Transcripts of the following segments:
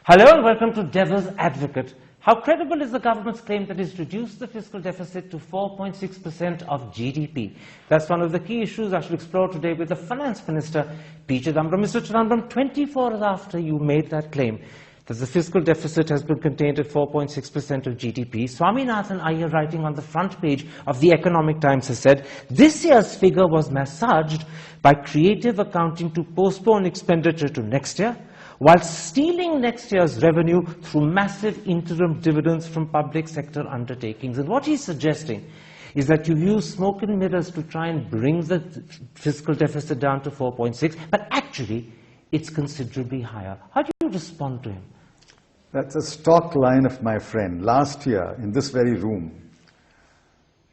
Hello and welcome to Devil's Advocate. How credible is the government's claim that it's reduced the fiscal deficit to 4.6% of GDP? That's one of the key issues I shall explore today with the Finance Minister, P. Chidambaram. Mr. Chidambaram, 24 hours after you made that claim that the fiscal deficit has been contained at 4.6% of GDP, Swaminathan Iyer, writing on the front page of the Economic Times, has said, this year's figure was massaged by creative accounting to postpone expenditure to next year, while stealing next year's revenue through massive interim dividends from public sector undertakings. And what he's suggesting is that you use smoke and mirrors to try and bring the fiscal deficit down to 4.6, but actually it's considerably higher. How do you respond to him? That's a stock line of my friend. Last year, in this very room,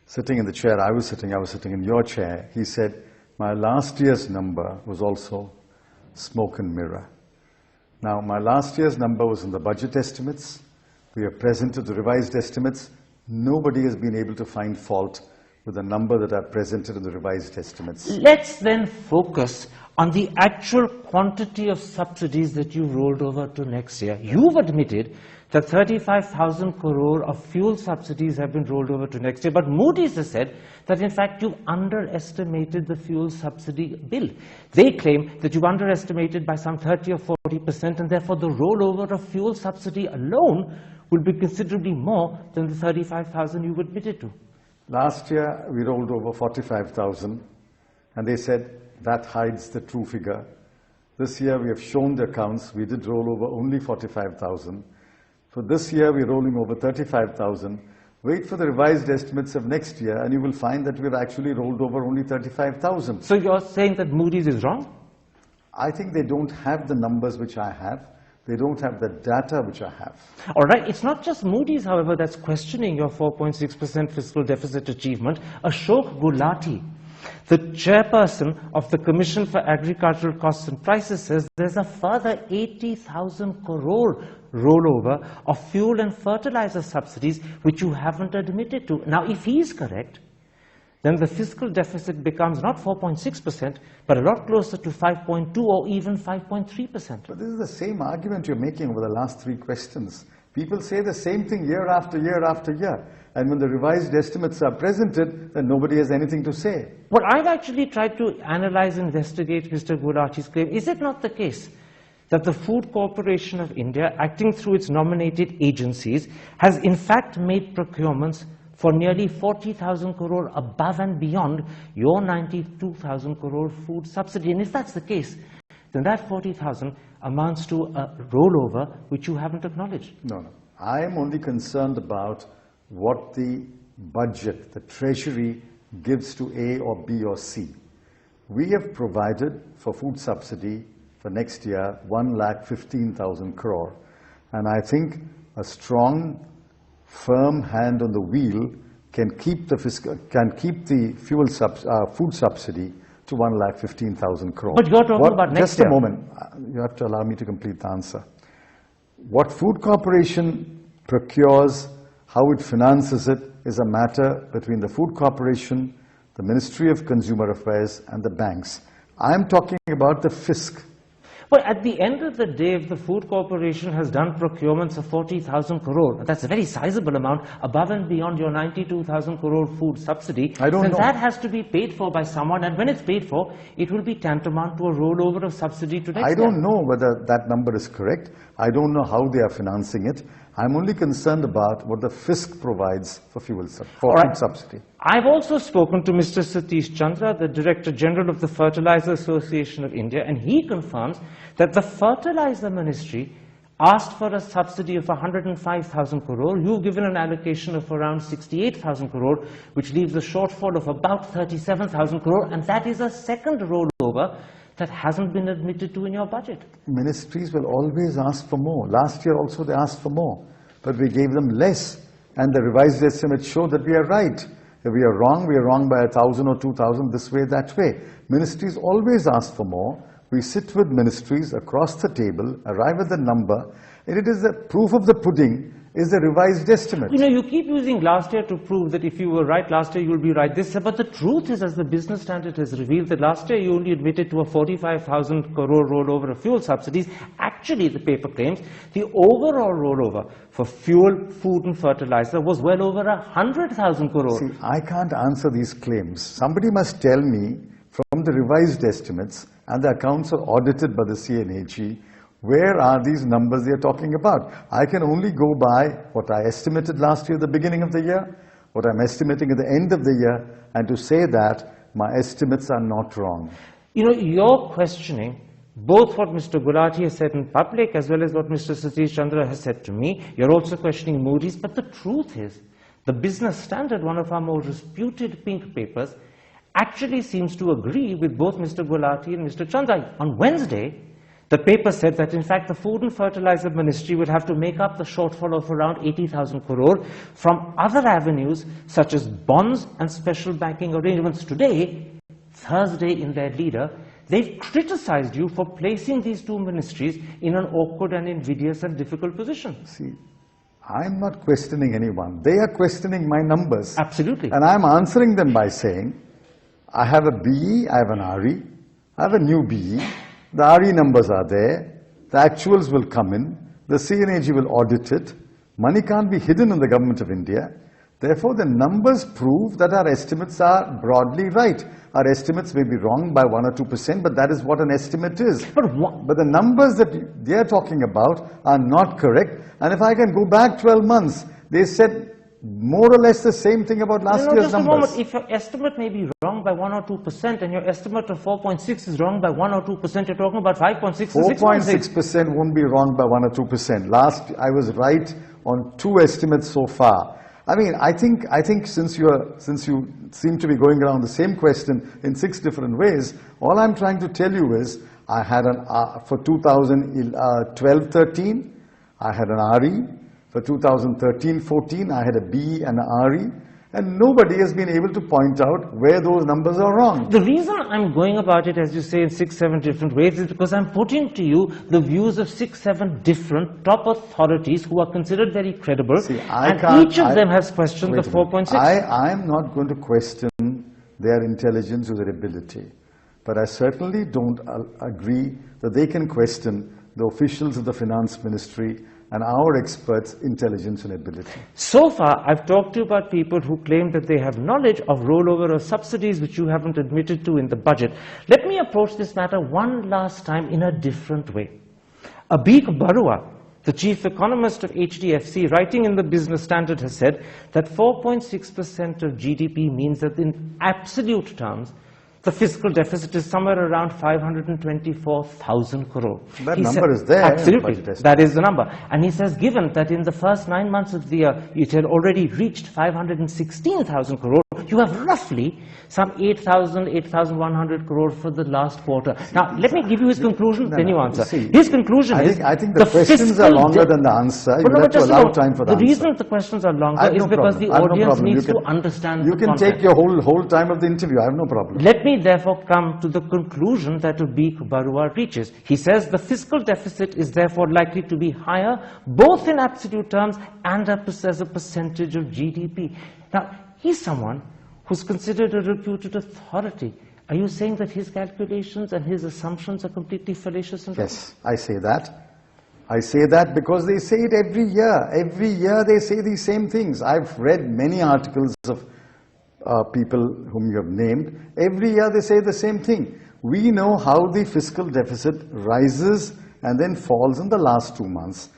sitting in the chair I was sitting in your chair, he said, my last year's number was also smoke and mirror. Now, my last year's number was in the budget estimates. We have presented the revised estimates. Nobody has been able to find fault with the number that I've presented in the revised estimates. Let's then focus on the actual quantity of subsidies that you rolled over to next year. You've admitted that 35,000 crore of fuel subsidies have been rolled over to next year, but Moody's has said that in fact you've underestimated the fuel subsidy bill. They claim that you've underestimated by some 30 or 40%, and therefore the rollover of fuel subsidy alone will be considerably more than the 35,000 you've admitted to. Last year we rolled over 45,000, and they said that hides the true figure. This year we have shown the accounts. We did roll over only 45,000. For this year we're rolling over 35,000. Wait for the revised estimates of next year and you will find that we've actually rolled over only 35,000. So you're saying that Moody's is wrong? I think they don't have the numbers which I have. They don't have the data which I have. All right, it's not just Moody's, however, that's questioning your 4.6% fiscal deficit achievement. Ashok Gulati, the chairperson of the Commission for Agricultural Costs and Prices, says there's a further 80,000 crore rollover of fuel and fertilizer subsidies which you haven't admitted to. Now, if he's correct, then the fiscal deficit becomes not 4.6%, but a lot closer to 5.2 or even 5.3%. But this is the same argument you're making over the last three questions. People say the same thing year after year after year. And when the revised estimates are presented, then nobody has anything to say. Well, I've actually tried to analyze, investigate Mr. Gulati's claim. Is it not the case that the Food Corporation of India, acting through its nominated agencies, has in fact made procurements for nearly 40,000 crore above and beyond your 92,000 crore food subsidy? And if that's the case, then that 40,000 amounts to a rollover which you haven't acknowledged. No. I am only concerned about what the budget, the Treasury, gives to A or B or C. We have provided for food subsidy for next year 1,15,000 crore. And I think a strong, firm hand on the wheel can keep the food subsidy to 1,15,000 crore. But you're talking about next year. Just a moment. You have to allow me to complete the answer. What Food Corporation procures, how it finances it, is a matter between the Food Corporation, the Ministry of Consumer Affairs, and the banks. I'm talking about the fisc. But at the end of the day, if the Food Corporation has done procurements of 40,000 crore, that's a very sizable amount, above and beyond your 92,000 crore food subsidy, then that has to be paid for by someone, and when it's paid for, it will be tantamount to a rollover of subsidy to next year. I don't know whether that number is correct. I don't know how they are financing it. I'm only concerned about what the fisc provides for food subsidy. I've also spoken to Mr. Satish Chandra, the Director General of the Fertilizer Association of India, and he confirms that the Fertilizer Ministry asked for a subsidy of 105,000 crore. You've given an allocation of around 68,000 crore, which leaves a shortfall of about 37,000 crore, and that is a second rollover that hasn't been admitted to in your budget. Ministries will always ask for more. Last year also they asked for more, but we gave them less, and the revised estimates show that we are right. If we are wrong by 1,000 or 2,000, this way, that way. Ministries always ask for more. We sit with ministries across the table, arrive at the number, and it is the proof of the pudding is the revised estimate. You know, you keep using last year to prove that if you were right last year, you will be right this year. But the truth is, as the Business Standard has revealed, that last year you only admitted to a 45,000 crore rollover of fuel subsidies. Actually, the paper claims the overall rollover for fuel, food and fertilizer was well over 100,000 crore. See, I can't answer these claims. Somebody must tell me from the revised estimates, and the accounts are audited by the CNAG, where are these numbers they are talking about? I can only go by what I estimated last year at the beginning of the year, what I'm estimating at the end of the year, and to say that my estimates are not wrong. You know, you're questioning both what Mr. Gulati has said in public as well as what Mr. Satish Chandra has said to me. You're also questioning Moody's, but the truth is, the Business Standard, one of our more reputed pink papers, actually seems to agree with both Mr. Gulati and Mr. Chandra. On Wednesday, the paper said that, in fact, the Food and Fertilizer Ministry will have to make up the shortfall of around 80,000 crore from other avenues, such as bonds and special banking arrangements. Today, Thursday, in their leader, they've criticized you for placing these two ministries in an awkward and invidious and difficult position. See, I'm not questioning anyone. They are questioning my numbers. Absolutely. And I'm answering them by saying, I have a BE, I have an RE, I have a new BE. The RE numbers are there, the actuals will come in, the CNAG will audit it, money can't be hidden in the government of India. Therefore, the numbers prove that our estimates are broadly right. Our estimates may be wrong by 1 or 2%, but that is what an estimate is. But the numbers that they are talking about are not correct. And if I can go back 12 months, they said more or less the same thing about last year's just numbers. A moment. If your estimate may be wrong by 1 or 2% and your estimate of 4.6 is wrong by 1 or 2%, you're talking about 5.6 to 6.6. 4.6% won't be wrong by 1 or 2%. Last, I was right on 2 estimates so far. I mean, I think since you seem to be going around the same question in 6 different ways, all I'm trying to tell you is, I had an for 2012-13, I had an RE. For 2013-14, I had a BE and an RE, and nobody has been able to point out where those numbers are wrong. The reason I'm going about it, as you say, in 6-7 different ways is because I'm putting to you the views of 6-7 different top authorities who are considered very credible. See, and each of them has questioned the 4.6. I'm not going to question their intelligence or their ability, but I certainly don't agree that they can question the officials of the Finance Ministry and our experts' intelligence and ability. So far, I've talked to you about people who claim that they have knowledge of rollover of subsidies which you haven't admitted to in the budget. Let me approach this matter one last time in a different way. Abik Barua, the chief economist of HDFC, writing in the Business Standard, has said that 4.6% of GDP means that in absolute terms, the fiscal deficit is somewhere around 524,000 crore. That number is there. Absolutely, that is the number. And he says, given that in the first 9 months of the year, it had already reached 516,000 crore, you have roughly some 8,000, 8,100 crore for the last quarter. Now, let me give you his conclusion, then you answer. His conclusion is... I think the questions are longer than the answer. You have to allow time for the answer. The reason the questions are longer is because the audience needs to understand the content. You can take your whole time of the interview. I have no problem. Let me therefore come to the conclusion that Abik Barua reaches. He says the fiscal deficit is therefore likely to be higher, both in absolute terms and as a percentage of GDP. Now, he's someone who's considered a reputed authority. Are you saying that his calculations and his assumptions are completely fallacious? Yes, I say that. I say that because they say it every year. Every year they say these same things. I've read many articles of people whom you have named. Every year they say the same thing. We know how the fiscal deficit rises and then falls in the last 2 months.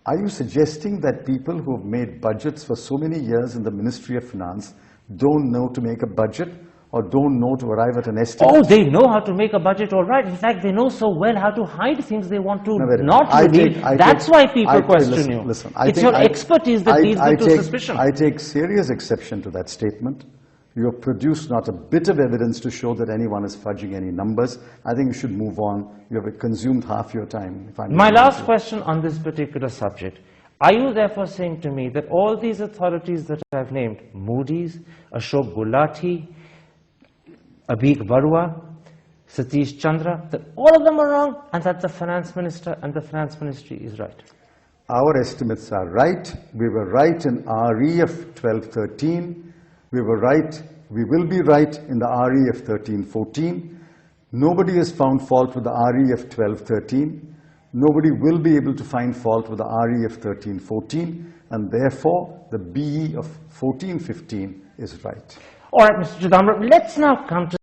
Are you suggesting that people who have made budgets for so many years in the Ministry of Finance don't know to make a budget or don't know to arrive at an estimate? Oh, they know how to make a budget, all right. In fact, they know so well how to hide things they want to not reveal. That's why people question you. Listen, it's your expertise that leads them to suspicion. I take serious exception to that statement. You have produced not a bit of evidence to show that anyone is fudging any numbers. I think you should move on. You have consumed half your time. My last question on this particular subject. Are you therefore saying to me that all these authorities that I've named, Moody's, Ashok Gulati, Abik Barua, Satish Chandra, that all of them are wrong and that the Finance Minister and the Finance Ministry is right? our estimates are right. We were right in RE of 12-13. We were right, we will be right in the RE of 13-14. Nobody has found fault with the RE of 12-13. Nobody will be able to find fault with the RE of 13-14, and therefore the BE of 14-15 is right. All right, Mr. Chidambaram, let's now come to